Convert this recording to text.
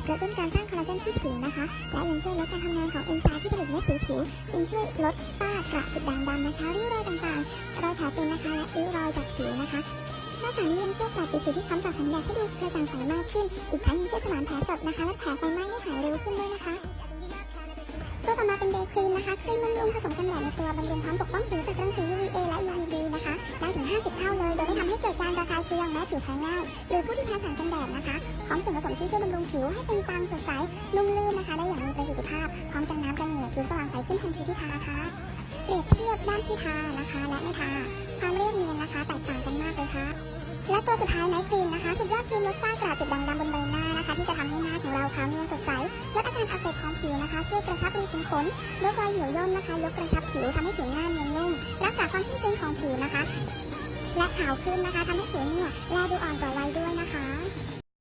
กระตุ้นการสร้างคอลลาเจนที่ผิวนะคะและยังช่วยลดการทำงานของเอนไซม์ที่ผลิตเม็ดสีผิวจึงช่วยลดฝ้ากระจุดด่างดำนะคะริ้วรอยต่างๆรอยแผลเป็นนะคะและริ้วรอยจากผิวนะคะนอกจากนี้ยังช่วยปรับสีผิวที่ค้ำจากแสงแดดให้ดูกระจ่างใสมากขึ้นอีกทั้งยังช่วยสมานแผลสดนะคะและแผลไฟไหม้ให้หายเร็วขึ้นด้วยนะคะตัวต่อมาเป็นเดย์ครีมนะคะครีมบำรุงผสมกันแดดในตัวบำรุงพร้อมปกป้องผิวจากรังสี UVA และ UVB นะคะได้ถึง50 เท่าเลยโดยไม่ทำให้เกิดการระคายเคืองและผิวแพ้ง่ายหรือผู้ที่แพ้สารกันแดดนะคะพร้อมส่วนผสมที่ช่วยบำรุงผิวให้เป็นฟางสดใสนุ่มลื่นนะคะได้อย่างมีประสิทธิภาพพร้อมกันน้ำกันเหงื่อผิวสว่างใสขึ้นทันทีที่ทาค่ะเปรียบเทียบด้านที่ทานะคะและไม่ทาความเรียบเนียนนะคะแตกต่างกันมากเลยค่ะและตัวสุดท้ายไนท์ครีมนะคะสุดยอดครีมลดฝ้ากระจุดด่างดำบนใบหน้านะคะที่จะทำให้หน้าของเราขาวเนียนสดใสลดอาการอักเสบของผิวนะคะช่วยกระชับรูขุมขนลดรอยเหี่ยวย่นนะคะยกกระชับผิวทำให้ผิวหน้าเนียนนุ่มรักษาความชุ่มชื้นของผิวนะคะและขาวขึ้นนะคะทำให้ผิวเนี่ยแลดูอ่อนกว่าวัยด้วย